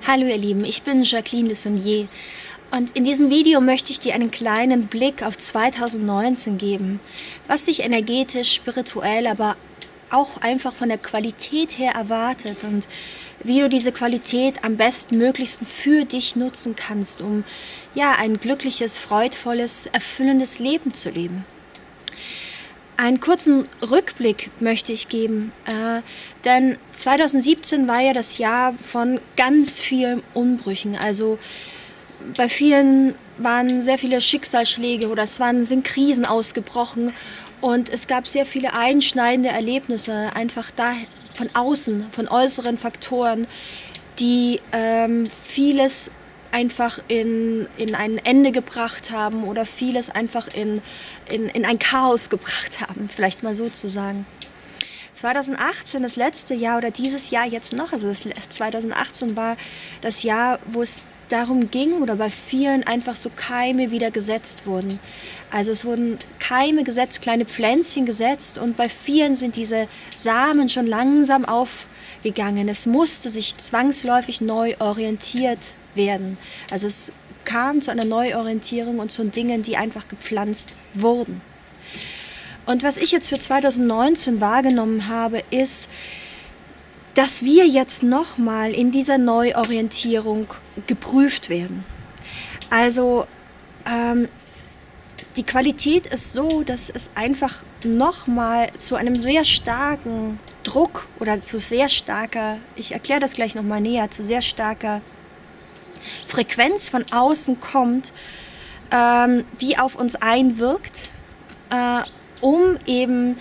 Hallo ihr Lieben, ich bin Jacqueline Le Saunier und in diesem Video möchte ich dir einen kleinen Blick auf 2019 geben, was dich energetisch, spirituell, aber auch einfach von der Qualität her erwartet und wie du diese Qualität am bestmöglichsten für dich nutzen kannst, um ja, ein glückliches, freudvolles, erfüllendes Leben zu leben. Einen kurzen Rückblick möchte ich geben, denn 2017 war ja das Jahr von ganz vielen Umbrüchen. Also bei vielen waren sehr viele Schicksalsschläge oder sind Krisen ausgebrochen und es gab sehr viele einschneidende Erlebnisse, einfach da von außen, von äußeren Faktoren, die vieles einfach in ein Ende gebracht haben oder vieles einfach in ein Chaos gebracht haben, vielleicht mal so zu sagen. 2018, das letzte Jahr oder dieses Jahr jetzt noch, also 2018 war das Jahr, wo es darum ging oder bei vielen einfach so Keime wieder gesetzt wurden. Also es wurden Keime gesetzt, kleine Pflänzchen gesetzt und bei vielen sind diese Samen schon langsam aufgegangen. Es musste sich zwangsläufig neu orientiert werden. Also es kam zu einer Neuorientierung und zu Dingen, die einfach gepflanzt wurden. Und was ich jetzt für 2019 wahrgenommen habe, ist, dass wir jetzt nochmal in dieser Neuorientierung geprüft werden. Also die Qualität ist so, dass es einfach nochmal zu einem sehr starken Druck oder zu sehr starker, ich erkläre das gleich nochmal näher, zu sehr starker Frequenz von außen kommt, die auf uns einwirkt, um eben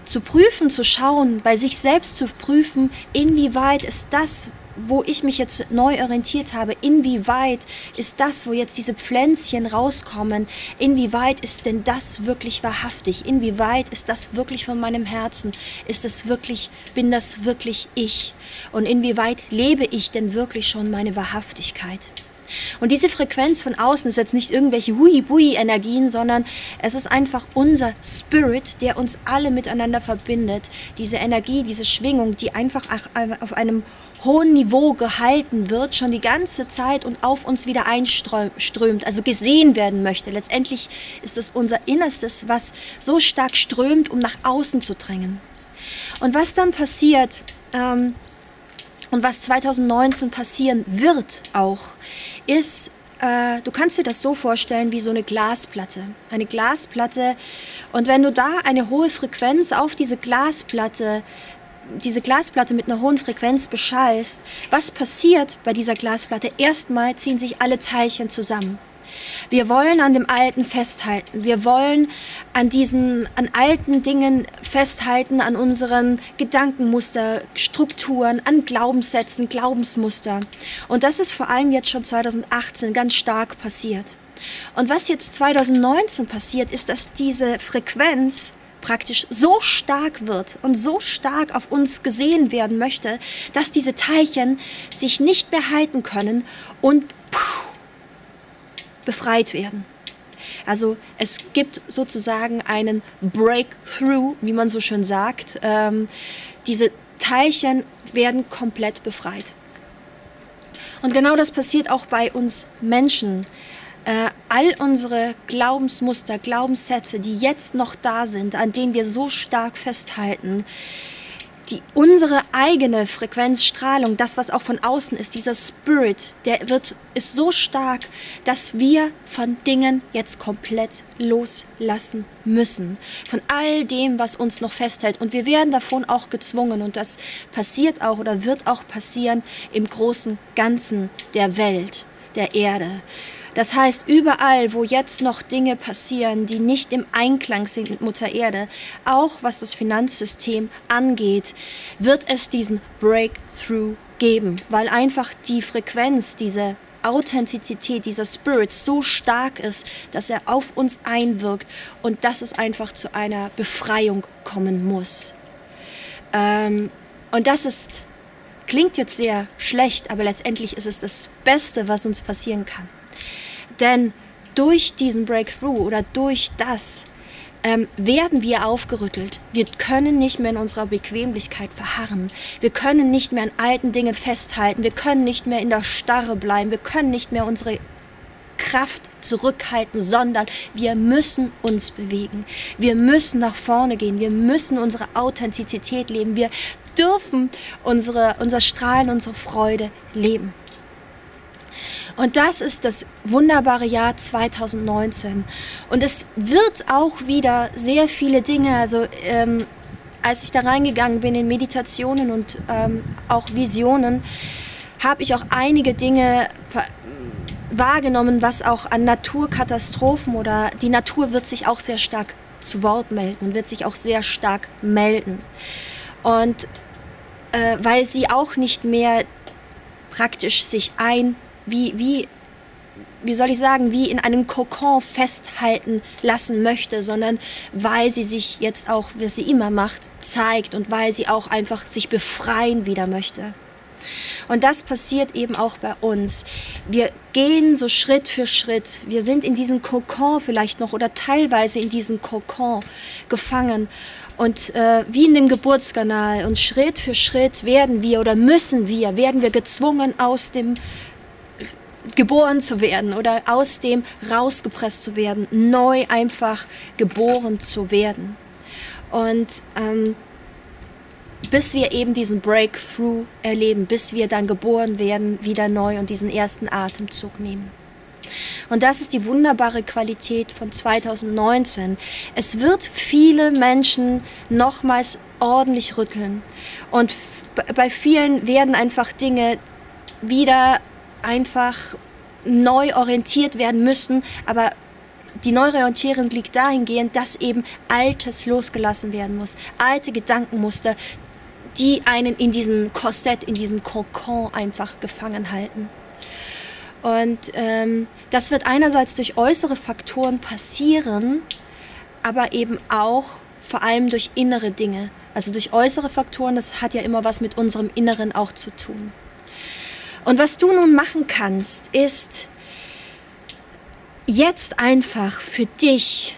zu prüfen, zu schauen, bei sich selbst zu prüfen, inwieweit ist das, wo ich mich jetzt neu orientiert habe, inwieweit ist das, wo jetzt diese Pflänzchen rauskommen, inwieweit ist denn das wirklich wahrhaftig, inwieweit ist das wirklich von meinem Herzen, bin das wirklich ich und inwieweit lebe ich denn wirklich schon meine Wahrhaftigkeit. Und diese Frequenz von außen ist jetzt nicht irgendwelche Hui-Bui-Energien, sondern es ist einfach unser Spirit, der uns alle miteinander verbindet. Diese Energie, diese Schwingung, die einfach auf einem hohen Niveau gehalten wird, schon die ganze Zeit und auf uns wieder einströmt, also gesehen werden möchte. Letztendlich ist es unser Innerstes, was so stark strömt, um nach außen zu drängen. Und was dann passiert, und was 2019 passieren wird auch, ist, du kannst dir das so vorstellen wie so eine Glasplatte. Eine Glasplatte, und wenn du da eine hohe Frequenz auf diese Glasplatte mit einer hohen Frequenz beschallst, was passiert bei dieser Glasplatte? Erstmal ziehen sich alle Teilchen zusammen. Wir wollen an dem Alten festhalten. Wir wollen an alten Dingen festhalten, an unseren Gedankenmuster, Strukturen, an Glaubenssätzen, Glaubensmuster. Und das ist vor allem jetzt schon 2018 ganz stark passiert. Und was jetzt 2019 passiert, ist, dass diese Frequenz praktisch so stark wird und so stark auf uns gesehen werden möchte, dass diese Teilchen sich nicht mehr halten können und befreit werden. Also es gibt sozusagen einen Breakthrough, wie man so schön sagt. Diese Teilchen werden komplett befreit. Und genau das passiert auch bei uns Menschen. All unsere Glaubensmuster, Glaubenssätze, die jetzt noch da sind, an denen wir so stark festhalten, unsere eigene Frequenzstrahlung, das, was auch von außen ist, dieser Spirit, ist so stark, dass wir von Dingen jetzt komplett loslassen müssen. Von all dem, was uns noch festhält. Und wir werden davon auch gezwungen. Und das passiert auch oder wird auch passieren im großen Ganzen der Welt, der Erde. Das heißt, überall, wo jetzt noch Dinge passieren, die nicht im Einklang sind mit Mutter Erde, auch was das Finanzsystem angeht, wird es diesen Breakthrough geben, weil einfach die Frequenz, diese Authentizität, dieser Spirit so stark ist, dass er auf uns einwirkt und dass es einfach zu einer Befreiung kommen muss. Und klingt jetzt sehr schlecht, aber letztendlich ist es das Beste, was uns passieren kann. Denn durch diesen Breakthrough oder durch das werden wir aufgerüttelt. Wir können nicht mehr in unserer Bequemlichkeit verharren. Wir können nicht mehr an alten Dingen festhalten. Wir können nicht mehr in der Starre bleiben. Wir können nicht mehr unsere Kraft zurückhalten, sondern wir müssen uns bewegen. Wir müssen nach vorne gehen. Wir müssen unsere Authentizität leben. Wir dürfen unser Strahlen, unsere Freude leben. Und das ist das wunderbare Jahr 2019. Und es wird auch wieder sehr viele Dinge, also als ich da reingegangen bin in Meditationen und auch Visionen, habe ich auch einige Dinge wahrgenommen, was auch an Naturkatastrophen oder die Natur wird sich auch sehr stark zu Wort melden und wird sich auch sehr stark melden. Und weil sie auch nicht mehr praktisch sich wie soll ich sagen, wie in einem Kokon festhalten lassen möchte, sondern weil sie sich jetzt auch, wie sie immer macht, zeigt und weil sie auch einfach sich befreien wieder möchte. Und das passiert eben auch bei uns. Wir gehen so Schritt für Schritt. Wir sind in diesem Kokon vielleicht noch oder teilweise in diesem Kokon gefangen. Und wie in dem Geburtskanal. Und Schritt für Schritt werden wir gezwungen, aus dem geboren zu werden oder aus dem rausgepresst zu werden, neu einfach geboren zu werden. Und bis wir eben diesen Breakthrough erleben, bis wir dann geboren werden, wieder neu und diesen ersten Atemzug nehmen. Und das ist die wunderbare Qualität von 2019. Es wird viele Menschen nochmals ordentlich rütteln. Und bei vielen werden einfach Dinge wieder einfach neu orientiert werden müssen, aber die Neuorientierung liegt dahingehend, dass eben Altes losgelassen werden muss, alte Gedankenmuster, die einen in diesem Korsett, in diesem Kokon einfach gefangen halten. Und das wird einerseits durch äußere Faktoren passieren, aber eben auch vor allem durch innere Dinge. Also durch äußere Faktoren, das hat ja immer was mit unserem Inneren auch zu tun. Und was du nun machen kannst, ist jetzt einfach für dich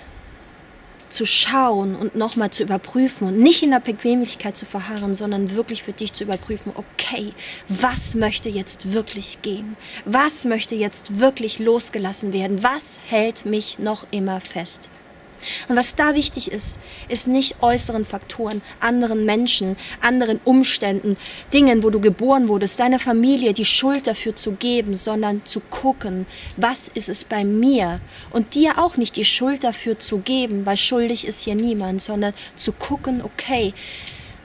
zu schauen und nochmal zu überprüfen und nicht in der Bequemlichkeit zu verharren, sondern wirklich für dich zu überprüfen, okay, was möchte jetzt wirklich gehen? Was möchte jetzt wirklich losgelassen werden? Was hält mich noch immer fest? Und was da wichtig ist, ist nicht äußeren Faktoren, anderen Menschen, anderen Umständen, Dingen, wo du geboren wurdest, deiner Familie die Schuld dafür zu geben, sondern zu gucken, was ist es bei mir? Und dir auch nicht die Schuld dafür zu geben, weil schuldig ist hier niemand, sondern zu gucken, okay,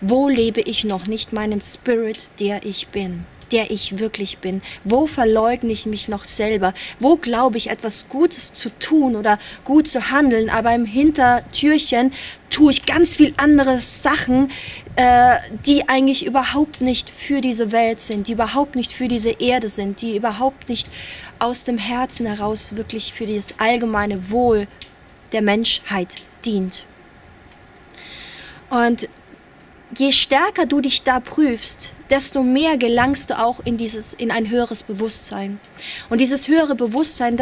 wo lebe ich noch nicht meinen Spirit, der ich bin? Der ich wirklich bin. Wo verleugne ich mich noch selber? Wo glaube ich, etwas Gutes zu tun oder gut zu handeln, aber im Hintertürchen tue ich ganz viel andere Sachen, die eigentlich überhaupt nicht für diese Welt sind, die überhaupt nicht für diese Erde sind, die überhaupt nicht aus dem Herzen heraus wirklich für das allgemeine Wohl der Menschheit dient. Und je stärker du dich da prüfst, desto mehr gelangst du auch in ein höheres Bewusstsein. Und dieses höhere Bewusstsein,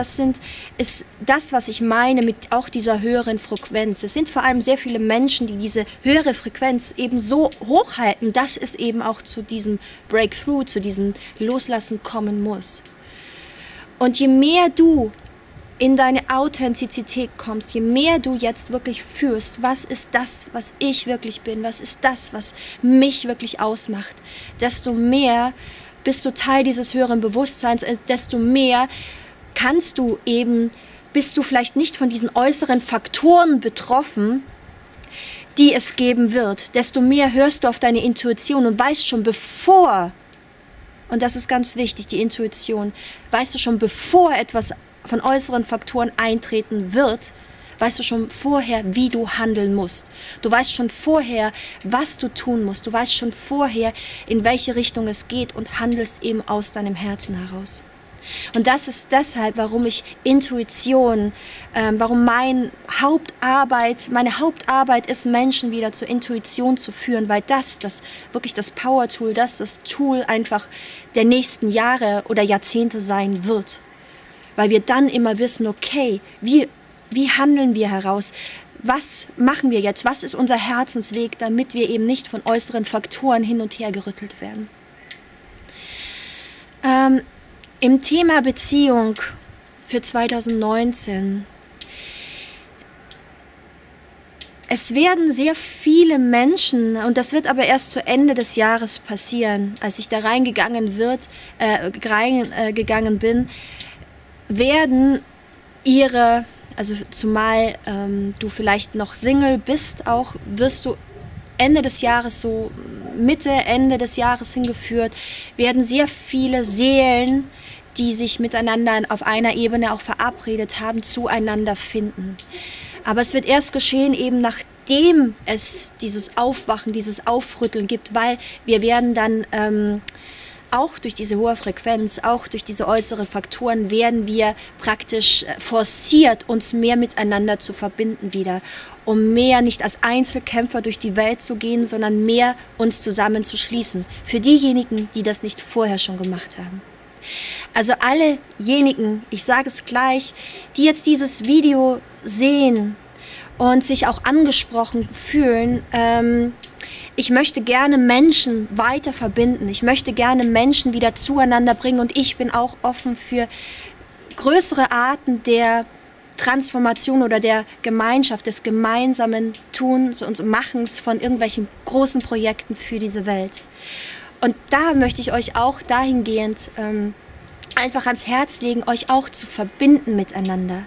ist das, was ich meine mit auch dieser höheren Frequenz. Es sind vor allem sehr viele Menschen, die diese höhere Frequenz eben so hochhalten, dass es eben auch zu diesem Breakthrough, zu diesem Loslassen kommen muss. Und je mehr du in deine Authentizität kommst, je mehr du jetzt wirklich fühlst, was ist das, was ich wirklich bin, was ist das, was mich wirklich ausmacht, desto mehr bist du Teil dieses höheren Bewusstseins, desto mehr bist du vielleicht nicht von diesen äußeren Faktoren betroffen, die es geben wird, desto mehr hörst du auf deine Intuition und weißt schon und das ist ganz wichtig, die Intuition, weißt du schon bevor etwas von äußeren Faktoren eintreten wird, weißt du schon vorher, wie du handeln musst. Du weißt schon vorher, was du tun musst. Du weißt schon vorher, in welche Richtung es geht und handelst eben aus deinem Herzen heraus. Und das ist deshalb, warum ich Intuition, warum meine Hauptarbeit ist, Menschen wieder zur Intuition zu führen, weil das wirklich das Power-Tool, das Tool einfach der nächsten Jahre oder Jahrzehnte sein wird. Weil wir dann immer wissen, okay, wie handeln wir heraus? was machen wir jetzt? Was ist unser Herzensweg, damit wir eben nicht von äußeren Faktoren hin und her gerüttelt werden? Im Thema Beziehung für 2019. Es werden sehr viele Menschen, und das wird aber erst zu Ende des Jahres passieren, als ich da reingegangen bin, werden also zumal du vielleicht noch Single bist, auch wirst du Ende des Jahres, so Mitte, Ende des Jahres hingeführt, werden sehr viele Seelen, die sich miteinander auf einer Ebene auch verabredet haben, zueinander finden. Aber es wird erst geschehen, eben nachdem es dieses Aufwachen, dieses Aufrütteln gibt, weil wir werden dann auch durch diese hohe Frequenz, auch durch diese äußeren Faktoren werden wir praktisch forciert, uns mehr miteinander zu verbinden wieder, um mehr nicht als Einzelkämpfer durch die Welt zu gehen, sondern mehr uns zusammenzuschließen. Für diejenigen, die das nicht vorher schon gemacht haben. Also allejenigen, ich sage es gleich, die jetzt dieses Video sehen und sich auch angesprochen fühlen, ich möchte gerne Menschen weiter verbinden. Ich möchte gerne Menschen wieder zueinander bringen und ich bin auch offen für größere Arten der Transformation oder der Gemeinschaft, des gemeinsamen Tuns und Machens von irgendwelchen großen Projekten für diese Welt. Und da möchte ich euch auch dahingehend einfach ans Herz legen, euch auch zu verbinden miteinander.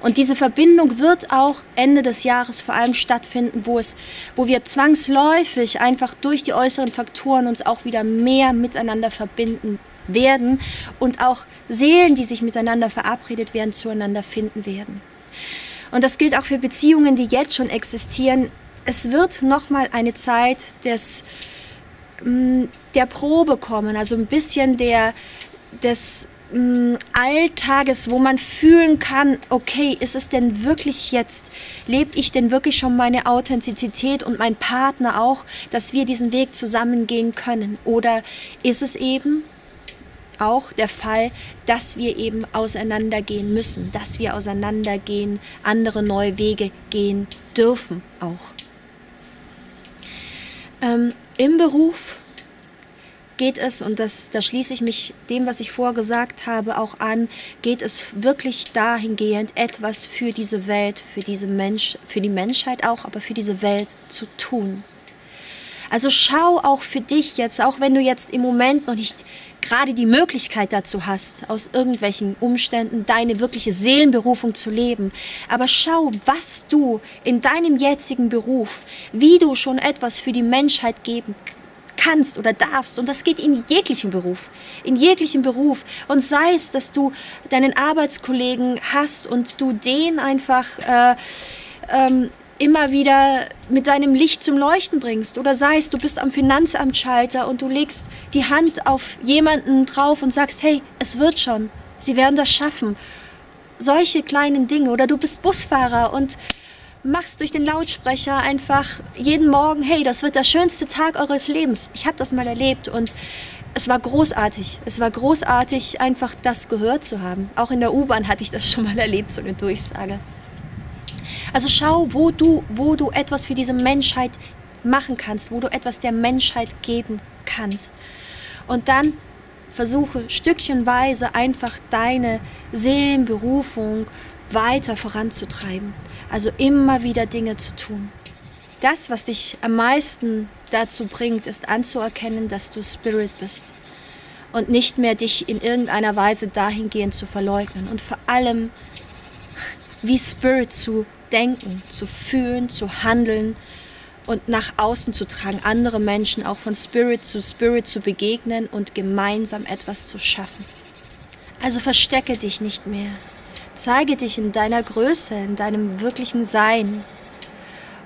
Und diese Verbindung wird auch Ende des Jahres vor allem stattfinden, wo wir zwangsläufig einfach durch die äußeren Faktoren uns auch wieder mehr miteinander verbinden werden und auch Seelen, die sich miteinander verabredet werden, zueinander finden werden. Und das gilt auch für Beziehungen, die jetzt schon existieren. Es wird nochmal eine Zeit der Probe kommen, also ein bisschen des Alltages, wo man fühlen kann, okay, ist es denn wirklich jetzt, lebe ich denn wirklich schon meine Authentizität und mein Partner auch, dass wir diesen Weg zusammen gehen können? Oder ist es eben auch der Fall, dass wir eben auseinandergehen müssen, dass wir auseinandergehen, andere neue Wege gehen dürfen auch. Im Beruf geht es, und da schließe ich mich dem, was ich vorher gesagt habe, auch an, geht es wirklich dahingehend, etwas für diese Welt, für die Menschheit auch, aber für diese Welt zu tun. Also schau auch für dich jetzt, auch wenn du jetzt im Moment noch nicht gerade die Möglichkeit dazu hast, aus irgendwelchen Umständen deine wirkliche Seelenberufung zu leben, aber schau, was du in deinem jetzigen Beruf, wie du schon etwas für die Menschheit geben kannst oder darfst, und das geht in jeglichem Beruf, und sei es, dass du deinen Arbeitskollegen hast und du den einfach immer wieder mit deinem Licht zum Leuchten bringst, oder sei es, du bist am Finanzamtschalter und du legst die Hand auf jemanden drauf und sagst, hey, es wird schon, sie werden das schaffen, solche kleinen Dinge, oder du bist Busfahrer und machst durch den Lautsprecher einfach jeden Morgen, hey, das wird der schönste Tag eures Lebens. Ich habe das mal erlebt und es war großartig. Es war großartig, einfach das gehört zu haben. Auch in der U-Bahn hatte ich das schon mal erlebt, so eine Durchsage. Also schau, wo du etwas für diese Menschheit machen kannst, wo du etwas der Menschheit geben kannst. Und dann versuche stückchenweise einfach deine Seelenberufung weiter voranzutreiben. Also immer wieder Dinge zu tun. Das, was dich am meisten dazu bringt, ist anzuerkennen, dass du Spirit bist und nicht mehr dich in irgendeiner Weise dahingehend zu verleugnen und vor allem wie Spirit zu denken, zu fühlen, zu handeln und nach außen zu tragen, andere Menschen auch von Spirit zu begegnen und gemeinsam etwas zu schaffen. Also verstecke dich nicht mehr. Zeige dich in deiner Größe, in deinem wirklichen Sein.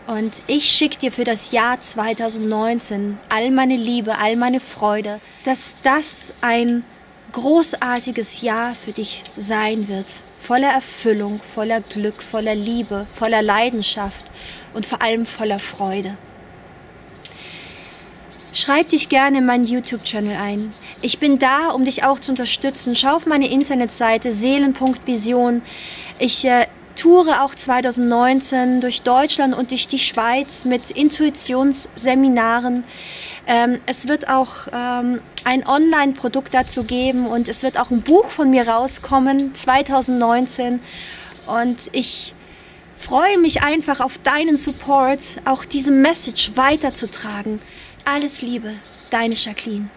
Und ich schicke dir für das Jahr 2019 all meine Liebe, all meine Freude, dass das ein großartiges Jahr für dich sein wird. Voller Erfüllung, voller Glück, voller Liebe, voller Leidenschaft und vor allem voller Freude. Schreib dich gerne in meinen YouTube-Channel ein. Ich bin da, um dich auch zu unterstützen. Schau auf meine Internetseite seelen.vision. Ich toure auch 2019 durch Deutschland und durch die Schweiz mit Intuitionsseminaren. Es wird auch ein Online-Produkt dazu geben und es wird auch ein Buch von mir rauskommen 2019. Und ich freue mich einfach auf deinen Support, auch diese Message weiterzutragen. Alles Liebe, deine Jacqueline.